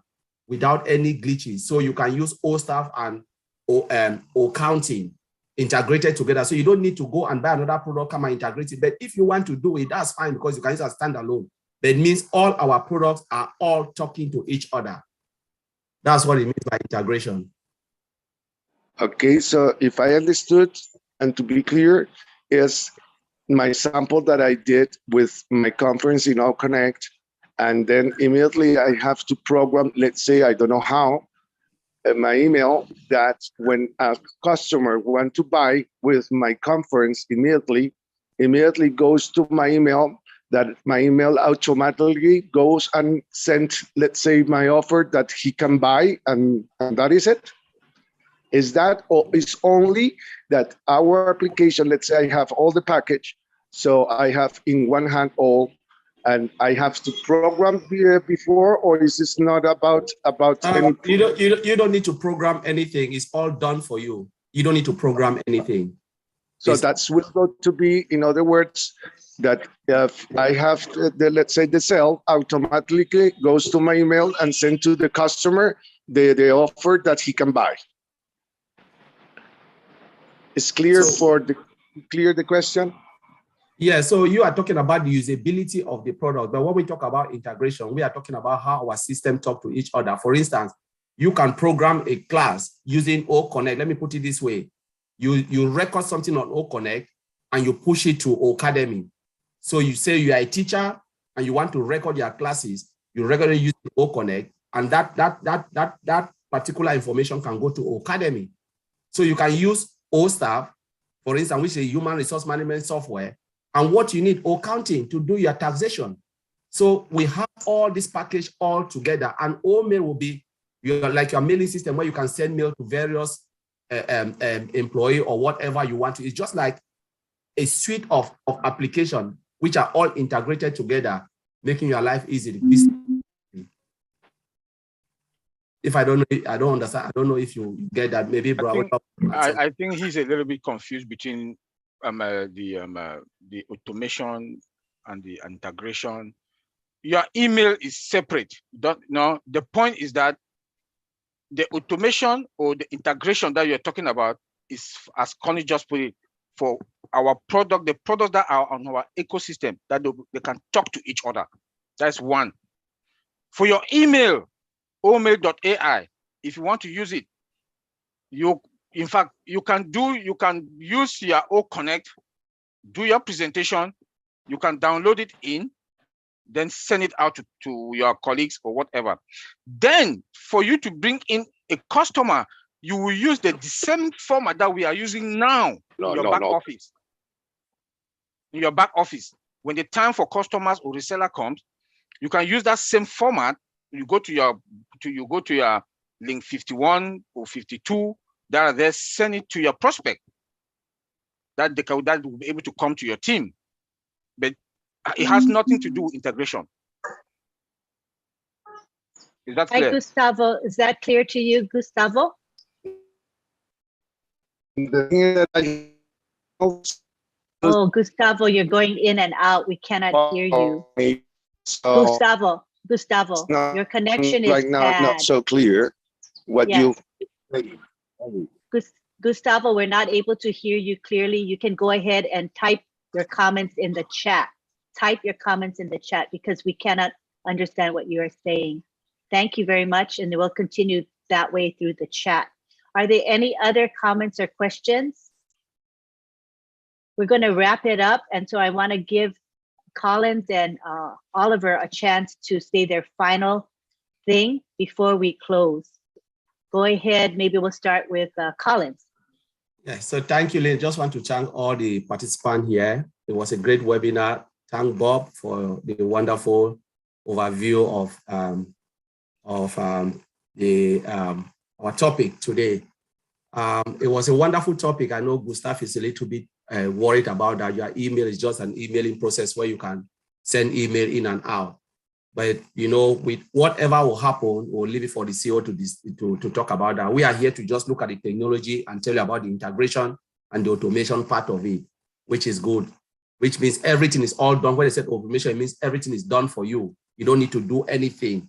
without any glitches. So you can use OStaff and accounting integrated together. So you don't need to go and buy another product, come and integrate it. But if you want to do it, that's fine because you can use a standalone. But it means all our products are all talking to each other. That's what it means by integration. Okay, so if I understood, and to be clear, is my sample that I did with my conference in OConnect, and then immediately I have to program, let's say, I don't know how, my email that when a customer wants to buy with my conference immediately goes to my email, that my email automatically goes and sends, let's say, my offer that he can buy, and that is it? Is that, or is only that our application, let's say I have all the package, so I have in one hand all, and I have to program before, or is this not about any? You don't need to program anything. It's all done for you. You don't need to program anything. So that's will go to be, in other words, that if I have let's say the cell automatically goes to my email and send to the customer the offer that he can buy. It's clear the question? Yeah, so you are talking about the usability of the product, but when we talk about integration, we are talking about how our system talk to each other. For instance, you can program a class using OConnect. Let me put it this way. You record something on OConnect and you push it to Ocademy. So you say you are a teacher and you want to record your classes, you regularly use OConnect, and that particular information can go to Ocademy. So you can use OStaff, for instance, which is a human resource management software, and what you need, accounting, to do your taxation. So we have all this package all together, and OMail will be like your mailing system where you can send mail to various employee or whatever you want to. It's just like a suite of applications which are all integrated together, making your life easy. If I don't know, I don't understand. I don't know if you get that. Maybe, bro. I think he's a little bit confused between the automation and the integration. Your email is separate. The point is that the automation or the integration that you're talking about is, as Connie just put it, for our product, the products that are on our ecosystem, that they can talk to each other. That's one. For your email, omail.ai, if you want to use it, in fact, you can use your OConnect, do your presentation, you can download it in, then send it out to your colleagues or whatever. Then for you to bring in a customer, you will use the same format that we are using now in your back office. In your back office, when the time for customers or reseller comes, you can use that same format. You go to your link 51 or 52 that are there, send it to your prospect that will be able to come to your team. But it has nothing to do with integration. Is that clear? Hi, Gustavo. Is that clear to you, Gustavo? Oh, Gustavo, you're going in and out. We cannot hear you. So Gustavo, your connection is right now bad. not so clear. What Yes. you? Gustavo, we're not able to hear you clearly. You can go ahead and type your comments in the chat. Type your comments in the chat because we cannot understand what you are saying. Thank you very much, and we'll continue that way through the chat. Are there any other comments or questions? We're going to wrap it up, and so I want to give Collins and Oliver a chance to say their final thing before we close. Go ahead. Maybe we'll start with Collins. Yeah, so thank you, Lynn. Just want to thank all the participants here. It was a great webinar. Thank Bob for the wonderful overview of our topic today. It was a wonderful topic. I know Gustav is a little bit worried about that. Your email is just an emailing process where you can send email in and out. But you know, with whatever will happen, we'll leave it for the CEO to talk about that. We are here to just look at the technology and tell you about the integration and the automation part of it, which is good, which means everything is all done. When they said automation, it means everything is done for you. You don't need to do anything,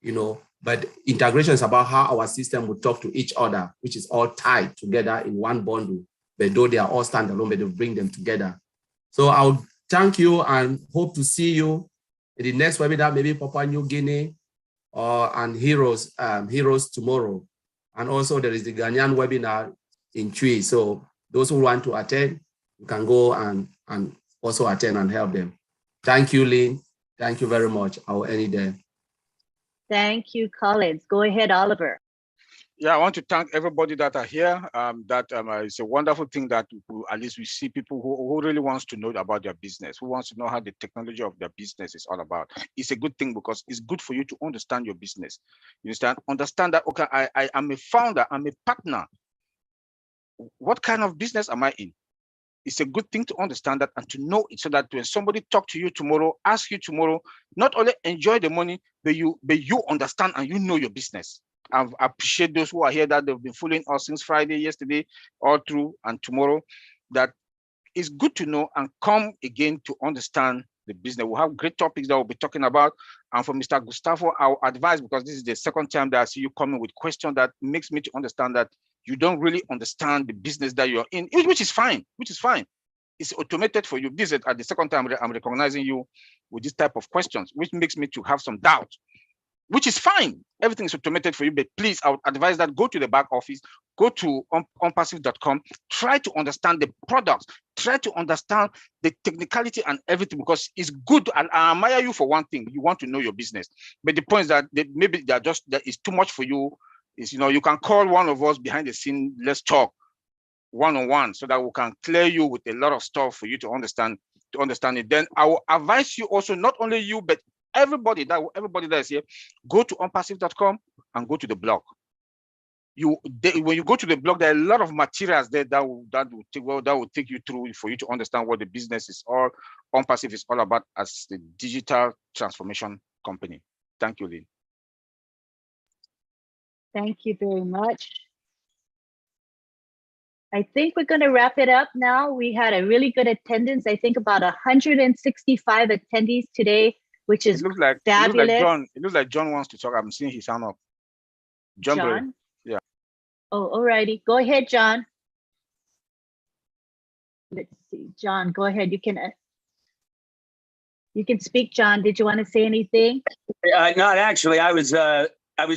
you know, but integration is about how our system will talk to each other, which is all tied together in one bundle, but though they are all standalone, but they bring them together. So I'll thank you and hope to see you in the next webinar, maybe Papua New Guinea and Heroes tomorrow. And also there is the Ghanaian webinar in Chui. So those who want to attend, you can go and also attend and help them. Thank you, Lynn. Thank you very much. I will end it there. Thank you, Collins. Go ahead, Oliver. Yeah, I want to thank everybody that are here. It's a wonderful thing that at least we see people who really wants to know about their business, who wants to know how the technology of their business is all about. It's a good thing because it's good for you to understand your business. You understand that, okay, I am a founder, I'm a partner. What kind of business am I in? It's a good thing to understand that and to know it, so that when somebody talk to you tomorrow, ask you tomorrow, not only enjoy the money, but you understand and you know your business. I appreciate those who are here that they've been following us since Friday, yesterday, all through, and tomorrow. That is good to know and come again to understand the business. We'll have great topics that we'll be talking about. And for Mr. Gustavo, I'll advise, because this is the second time that I see you coming with questions that makes me to understand that you don't really understand the business that you're in, which is fine, It's automated for you. This is at the second time I'm recognizing you with this type of questions, which makes me to have some doubt, which is fine. Everything is automated for you, but please, I would advise that go to the back office, go to onpassive.com, try to understand the products, try to understand the technicality and everything, because it's good. And I admire you for one thing, you want to know your business. But the point is that maybe that is too much for you. Is, you can call one of us behind the scene, let's talk one-on-one, so that we can clear you with a lot of stuff for you to understand it. Then I will advise you also, not only you, but everybody that is here, go to onpassive.com and go to the blog. When you go to the blog, there are a lot of materials there that will take you through for you to understand what the business is all. OnPassive is all about as the digital transformation company. Thank you, Lynn. Thank you very much. I think we're going to wrap it up now. We had a really good attendance. I think about 165 attendees today, which is fabulous. It looks like John wants to talk. I'm seeing his hand up. John? Yeah. Oh, all righty. Go ahead, John. Let's see. John, go ahead. You can speak, John. Did you want to say anything? Not actually. I was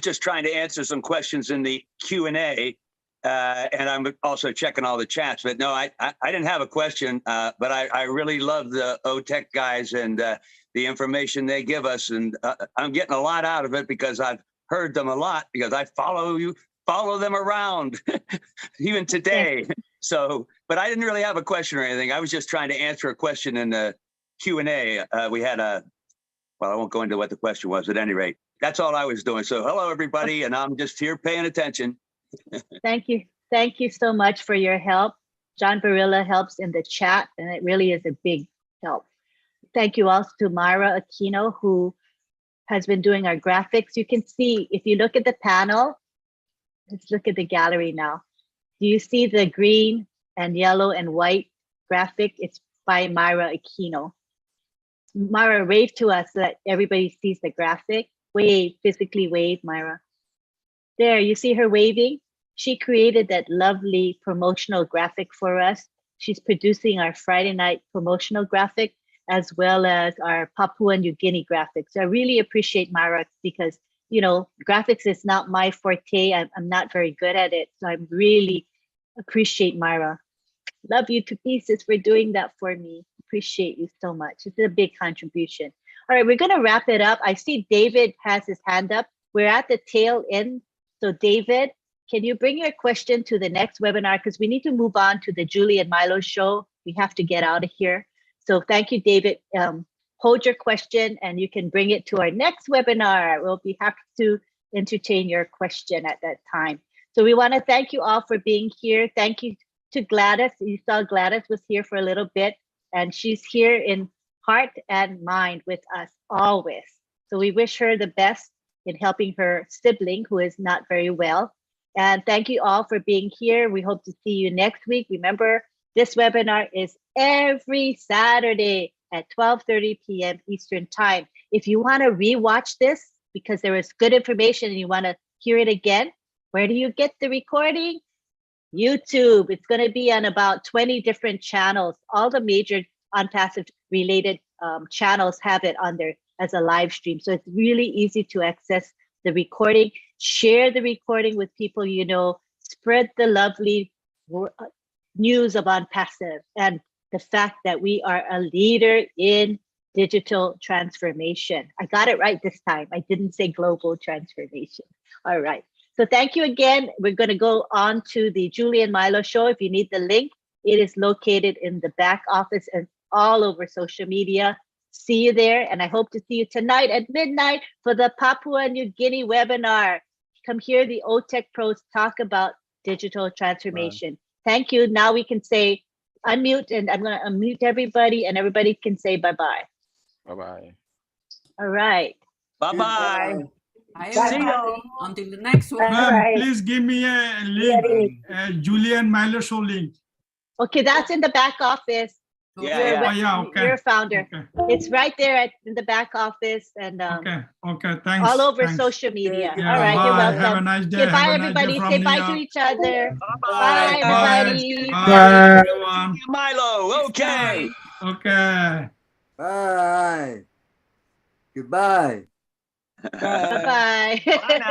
just trying to answer some questions in the Q&A. And I'm also checking all the chats, but no, I didn't have a question, but I really love the OTech guys and the information they give us. And I'm getting a lot out of it because I've heard them a lot, because I follow them around even today. So, but I didn't really have a question or anything. I was just trying to answer a question in the Q&A. We had well, I won't go into what the question was at any rate. That's all I was doing. So hello, everybody. And I'm just here paying attention. Thank you. Thank you so much for your help. John Barilla helps in the chat, and it really is a big help. Thank you also to Myra Aquino, who has been doing our graphics. You can see, if you look at the panel, let's look at the gallery now. Do you see the green and yellow and white graphic? It's by Myra Aquino. Myra, wave to us so that everybody sees the graphic. Wave, physically wave, Myra. There, you see her waving? She created that lovely promotional graphic for us. She's producing our Friday night promotional graphic, as well as our Papua New Guinea graphics. So I really appreciate Myra, because, graphics is not my forte. I'm not very good at it. So I really appreciate Myra. Love you to pieces for doing that for me. Appreciate you so much. It's a big contribution. All right, we're going to wrap it up. I see David has his hand up. We're at the tail end. So David, can you bring your question to the next webinar? Because we need to move on to the Julie and Milo show. We have to get out of here. So thank you, David. Hold your question and you can bring it to our next webinar. We'll be happy to entertain your question at that time. So we want to thank you all for being here. Thank you to Gladys. You saw Gladys was here for a little bit, and she's here in heart and mind with us always. So we wish her the best in helping her sibling who is not very well. And thank you all for being here. We hope to see you next week. Remember, this webinar is every Saturday at 12:30 p.m. Eastern Time. If you want to rewatch this because there is good information and you want to hear it again, where do you get the recording? YouTube. It's going to be on about 20 different channels. All the major OnPassive related channels have it on there as a live stream. So it's really easy to access the recording. Share the recording with people you know. Spread the lovely news of OnPassive and the fact that we are a leader in digital transformation. I got it right this time. I didn't say global transformation. All right. So thank you again. We're going to go on to the Julian Milo show. If you need the link, it is located in the back office and all over social media. See you there. And I hope to see you tonight at midnight for the Papua New Guinea webinar. Come hear the OTech pros talk about digital transformation. Thank you. Now we can say unmute, and I'm going to unmute everybody, and everybody can say bye-bye. Bye-bye. All right. Bye-bye. Bye, See everybody. ya. Until the next one. All right. Please give me a link, Julian Milo show link. Okay, that's in the back office. Yeah, You're yeah. Oh, yeah, okay. You're a founder. Okay, It's right there in the back office and okay, thanks. all over thanks. social media. Yeah, all right, bye. you're Have a welcome. nice day. Say bye, Have a nice day everybody. from Say New bye to York. each other. Bye. Bye, everybody. Bye, everyone. Milo. Okay. Okay. Bye. Goodbye. Bye-bye. Bye now.